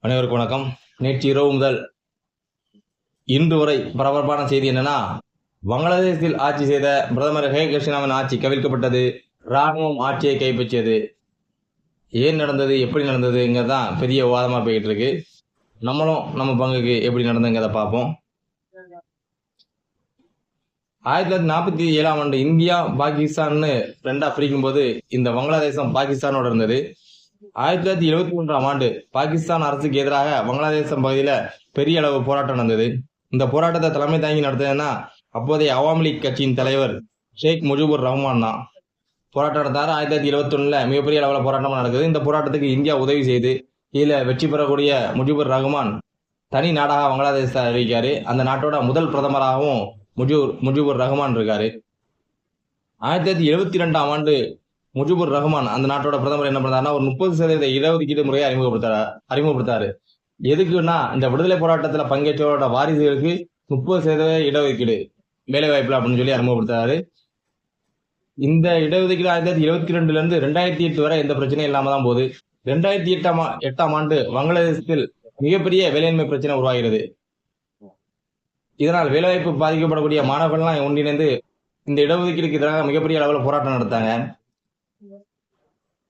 அனைவருக்கும் வணக்கம். நேற்று இரவு முதல் இன்று வரை பரபரப்பான செய்தி என்னன்னா, வங்களாதேசத்தில் ஆட்சி செய்த பிரதமர் ஷேக் ஹசீனாவின் ஆட்சி கவிழ்க்கப்பட்டது, ராணுவம் ஆட்சியை கைப்பற்றியது. ஏன் நடந்தது, எப்படி நடந்ததுங்கிறதான் பெரிய விவாதமா போயிட்டு இருக்கு. நம்மளும் நம்ம பங்குக்கு எப்படி நடந்ததுங்கிறத பார்ப்போம். 1947 இந்தியா பாகிஸ்தான் ரெண்டா பிரிக்கும் போது இந்த வங்களாதேசம் பாகிஸ்தானோட இருந்தது. 1973 பாகிஸ்தான் அரசுக்கு எதிராக வங்களாதேசம் பகுதியில பெரிய அளவு போராட்டம் நடந்தது. இந்த போராட்டத்தை தலைமை தாங்கி நடத்ததுன்னா அப்போதைய அவாமி லீக் கட்சியின் தலைவர் ஷேக் முஜிபுர் ரஹ்மான் தான் போராட்டம் நடத்தாரு. 1971 மிகப்பெரிய அளவில் போராட்டம் நடக்குது. இந்த போராட்டத்துக்கு இந்தியா உதவி செய்து இதுல வெற்றி பெறக்கூடிய முஜிபுர் ரஹ்மான் தனி நாடாக வங்களாதேசத்தை அறிவிக்காரு. அந்த நாட்டோட முதல் பிரதமராகவும் முஜிபுர் ரஹ்மான் இருக்காரு. 1972 முஜிபுர் ரஹ்மான் அந்த நாட்டோட பிரதமர் என்ன பண்ணாருன்னா ஒரு 30% இடஒதுக்கீடு முறையை அறிமுகப்படுத்தாரு. எதுக்குன்னா இந்த விடுதலை போராட்டத்துல பங்கேற்றவரோட வாரிசுகளுக்கு 30% இடஒதுக்கீடு வேலை வாய்ப்பு அப்படின்னு சொல்லி அறிமுகப்படுத்தாரு. இந்த இடஒதுக்கீடு 1972 இருந்து 2008 வரை எந்த பிரச்சனையும் இல்லாம தான் போகுது. 2008 வங்களாதேசத்தில் மிகப்பெரிய வேலையின்மை பிரச்சனை உருவாகிறது. இதனால் வேலைவாய்ப்பு பாதிக்கப்படக்கூடிய மாணவர்கள்லாம் ஒன்றிணைந்து இந்த இடஒதுக்கீடுக்கு எதிராக மிகப்பெரிய அளவில் போராட்டம் நடத்தாங்க.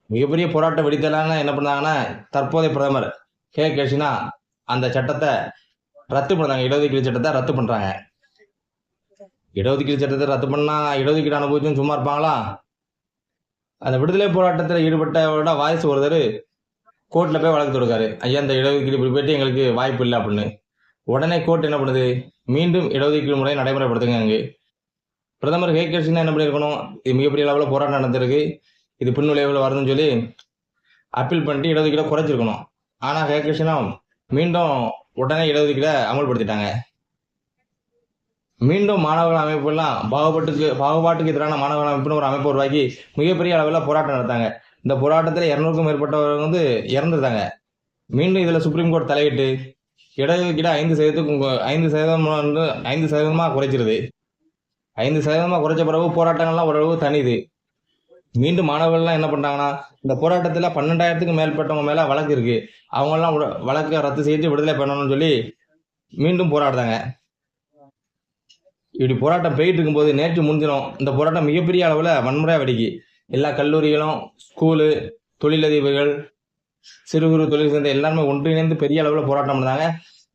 மிகப்பெரிய போராட்டம் வெடித்தலான என்ன பண்ணாங்கன்னா தற்போதைய பிரதமர் ஷேக் ஹசீனா அந்த சட்டத்தை ரத்து பண்ணாங்க. இடஒதுக்கீடு சட்டத்தை ரத்து பண்றாங்க. இடஒதுக்கீடு சட்டத்தை ரத்து பண்ணா இடஒதுக்கீடு அனுபவிச்சும் சும்மா இருப்பாங்களா? அந்த விடுதலை போராட்டத்தில் ஈடுபட்டவரோட வாரிசு ஒருத்தர் கோர்ட்ல போய் வழக்கு தொடுக்காரு. ஐயா, இந்த இடஒதுக்கீடு இப்படி போயிட்டு எங்களுக்கு வாய்ப்பு இல்லை அப்படின்னு. உடனே கோர்ட் என்ன பண்ணுது, மீண்டும் இடஒதுக்கீடு முறை நடைமுறைப்படுத்துங்க. அங்கு பிரதமர் ஷேக் ஹசீனா என்ன பண்ணியிருக்கணும், இது மிகப்பெரிய அளவில் போராட்டம் நடந்திருக்கு, இது பின்விளைவுகள் வருதுன்னு சொல்லி அப்பீல் பண்ணிட்டு இடஒதுக்கீடை குறைச்சிருக்கணும். ஆனா ஷேக் ஹசீனா மீண்டும் உடனே இடஒதுக்கீடை அமல்படுத்திட்டாங்க. மீண்டும் மாணவர்கள் அமைப்புலாம் பாகுபாட்டுக்கு எதிரான மாணவர்கள் அமைப்புன்னு ஒரு அமைப்பு உருவாக்கி மிகப்பெரிய அளவில் போராட்டம் நடத்தாங்க. இந்த போராட்டத்தில் 200க்கும் மேற்பட்டவர்கள் இறந்துட்டாங்க. மீண்டும் இதுல சுப்ரீம் கோர்ட் தலையிட்டு இடஒதுக்கீடு 5% குறைச்சிருது. 5% குறைச்ச பிறகு போராட்டங்கள்லாம் ஓரளவு தனிது. மீண்டும் மாணவர்கள்லாம் என்ன பண்றாங்கன்னா இந்த போராட்டத்துல 12,000க்கும் மேற்பட்டவங்க மேல வழக்கு இருக்கு, அவங்க எல்லாம் வழக்கை ரத்து செய்து விடுதலை பண்ணணும்னு சொல்லி மீண்டும் போராடுறாங்க. இப்படி போராட்டம் போயிட்டு இருக்கும்போது நேற்று முன்தினம் இந்த போராட்டம் மிகப்பெரிய அளவுல வன்முறையா வெடிக்கு. எல்லா கல்லூரிகளும், ஸ்கூலு, தொழிலதிபர்கள், சிறு குறு தொழில் சேர்ந்த எல்லாருமே ஒன்றிணைந்து பெரிய அளவுல போராட்டம் பண்ணாங்க.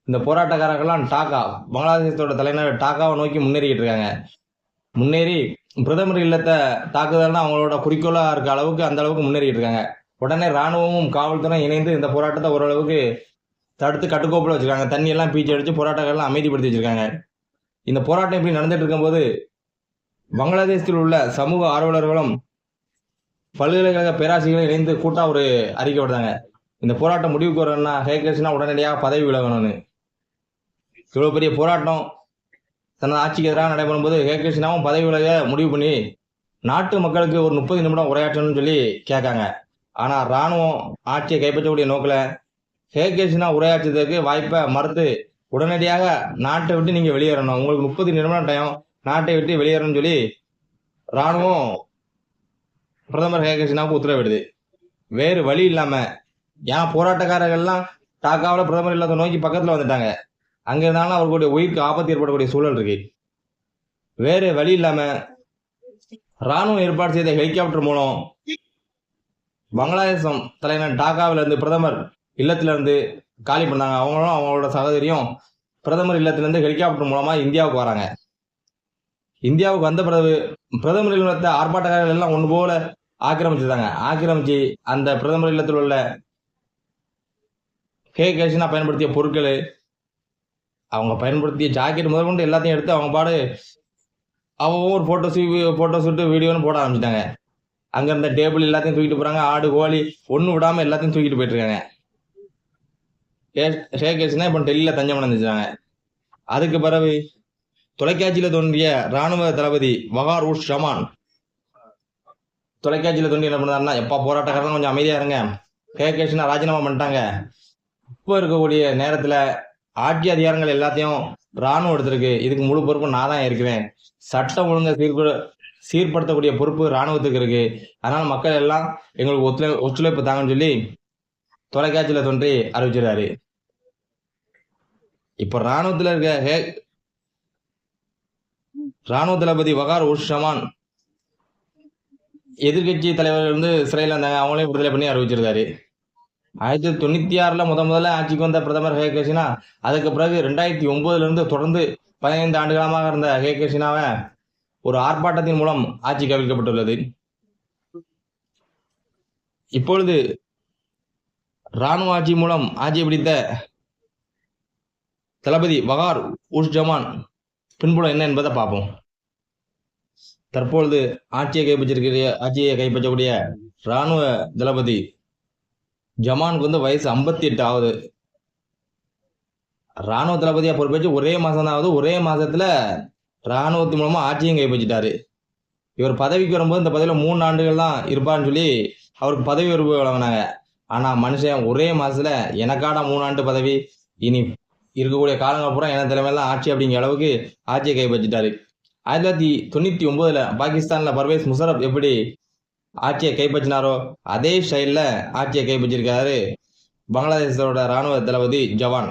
இந்த போராட்டக்காரர்கள்லாம் டாக்கா, பங்களாதேசத்தோட தலைநகர் டாக்காவை நோக்கி முன்னேறிக்கிட்டு இருக்காங்க. முன்னேறி பிரதமர் இல்லத்தை தாக்குதல்னா அவங்களோட குறிக்கோளா இருக்க அளவுக்கு அந்த அளவுக்கு முன்னேறிட்டு இருக்காங்க. உடனே ராணுவமும் காவல்துறையும் இணைந்து இந்த போராட்டத்தை ஓரளவுக்கு தடுத்து கட்டுக்கோப்புல வச்சிருக்காங்க. தண்ணி எல்லாம் பீச்சு அடிச்சு போராட்டங்கள்லாம் அமைதிப்படுத்தி வச்சிருக்காங்க. இந்த போராட்டம் இப்படி நடந்துட்டு இருக்கும்போது வங்களாதேசத்தில் உள்ள சமூக ஆர்வலர்களும் பல்கலைக்கழக பேராசிரியர்களும் இணைந்து கூட்டா ஒரு அறிக்கை விடுறாங்க. இந்த போராட்டம் முடிவுக்கு வரணும்னா ஷேக் ஹசீனா உடனடியாக பதவி விலகணும்னு. இவ்வளவு பெரிய போராட்டம் தனது ஆட்சிக்கு எதிராக நடைபெறும் போது ஷேக் ஹசீனாவும் பதவி விலக முடிவு பண்ணி நாட்டு மக்களுக்கு ஒரு 30 நிமிடம் உரையாற்றணும்னு சொல்லி கேட்காங்க. ஆனா ராணுவம் ஆட்சியை கைப்பற்றக்கூடிய நோக்கில் ஷேக் ஹசீனா உரையாற்றுவதற்கு வாய்ப்பை மறுத்து உடனடியாக நாட்டை விட்டு நீங்க வெளியேறணும், உங்களுக்கு 30 நிமிடம் டைம், நாட்டை விட்டு வெளியேறணும்னு சொல்லி ராணுவம் பிரதமர் ஷேக் ஹசீனாவுக்கு உத்தரவிடுது. வேறு வழி இல்லாம, ஏன் போராட்டக்காரர்கள்லாம் டாக்காவில் பிரதமர் இல்லத்தை நோக்கி பக்கத்துல வந்துட்டாங்க. அங்க இருந்தாலும் அவர்களுடைய உயிருக்கு ஆபத்து ஏற்படக்கூடிய சூழல் இருக்கு. வேறு வழி இல்லாம ராணுவம் ஏற்பாடு செய்த ஹெலிகாப்டர் மூலம் பங்களாதேசம் தலைநகர் டாக்காவில இருந்து பிரதமர் இல்லத்துல இருந்து காலி பண்ணாங்க. அவங்களும் அவங்களோட சகோதரியும் பிரதமர் இல்லத்திலிருந்து ஹெலிகாப்டர் மூலமா இந்தியாவுக்கு வராங்க. இந்தியாவுக்கு வந்த பிறகு பிரதமர் இல்லத்தை ஆர்ப்பாட்டக்காரர்கள் எல்லாம் ஒன்று போல ஆக்கிரமிச்சிருந்தாங்க. ஆக்கிரமிச்சு அந்த பிரதமர் இல்லத்தில் உள்ள ஷேக் ஹசீனா பயன்படுத்திய பொருட்கள், அவங்க பயன்படுத்திய ஜாக்கெட் முதல் கொண்டு எல்லாத்தையும் எடுத்து அவங்க பாடு அவங்க ஒரு போட்டோ ஷூட்டு வீடியோன்னு போட ஆரம்பிச்சிட்டாங்க. அங்க இருந்த டேபிள் எல்லாத்தையும் தூக்கிட்டு போறாங்க. ஆடு கோழி ஒண்ணு விடாம எல்லாத்தையும் தூக்கிட்டு போயிட்டு இருக்காங்க. ஷேக் ஹசீனா இப்ப டெல்லியில தஞ்சம் அடைஞ்சிருக்காங்க. அதுக்கு பிறகு தொலைக்காட்சியில தோன்றிய ராணுவ தளபதி வகார் உஸ் ஷமான் தொலைக்காட்சியில தோன்றி என்ன பண்ணாருன்னா, எப்பா போராட்டக்காரங்க கொஞ்சம் அமைதியா இருங்க, ஷேக் ஹசீனா ராஜினாமா பண்ணிட்டாங்க, இப்போ இருக்கக்கூடிய நேரத்துல ஆட்சி அதிகாரங்கள் எல்லாத்தையும் ராணுவம் எடுத்திருக்கு, இதுக்கு முழு பொறுப்பு நான் தான் இருக்கிறேன், சட்டம் ஒழுங்கை சீர்படுத்தக்கூடிய பொறுப்பு ராணுவத்துக்கு இருக்கு, அதனால மக்கள் எல்லாம் எங்களுக்கு ஒத்துழைப்பு தாங்கன்னு சொல்லி தொலைக்காட்சியில தோன்றி அறிவிச்சிருக்காரு. இப்போ ராணுவ தளபதி வகார் உஸ் ஷமான் எதிர்கட்சி தலைவர்கள் சிறையில் இருந்தாங்க, அவங்களையும் விடுதலை பண்ணி அறிவிச்சிருக்காரு. 1996 முதல்ல ஆட்சிக்கு வந்த பிரதமர் ஷேக் ஹசீனா, அதுக்கு பிறகு 2009 தொடர்ந்து 15 ஆண்டுகாலமாக இருந்த ஷேக் ஹசீனாவை ஒரு ஆர்ப்பாட்டத்தின் மூலம் ஆட்சி கவிழ்க்கப்பட்டுள்ளது. இப்பொழுது ராணுவ ஆட்சி மூலம் ஆட்சியை பிடித்த தளபதி வகார் உஸ் ஜமான் பின்புலம் என்ன என்பதை பார்ப்போம். தற்பொழுது ஆட்சியை கைப்பற்றக்கூடிய ராணுவ தளபதி ஜமானுக்கு வயசு 58 ஆகுது. ராணுவ தளபதியா பொறுப்பேற்று ஒரே மாசம் தான் ஆகுது. ஒரே மாசத்துல ராணுவத்தின் மூலமா ஆட்சியும் கைப்பற்றிட்டாரு. இவர் பதவிக்கு வரும்போது இந்த பதவியில 3 ஆண்டுகள் தான் இருப்பான்னு சொல்லி அவருக்கு பதவி உயர்வு வழங்கினாங்க. ஆனா மனுஷன் ஒரே மாசத்துல எனக்கான 3 ஆண்டு பதவி, இனி இருக்கக்கூடிய காலங்கள் பூரா என தலைமையில ஆட்சி அப்படிங்கிற அளவுக்கு ஆட்சியை கைப்பற்றிட்டாரு. 1999 பாகிஸ்தான்ல பர்வேஸ் முஷரப் எப்படி ஆட்சியை கைப்பற்றினாரோ அதே ஸ்டைல்ல ஆட்சியை கைப்பற்றிருக்காரு பங்களாதேஷோட ராணுவ தளபதி ஜவான்.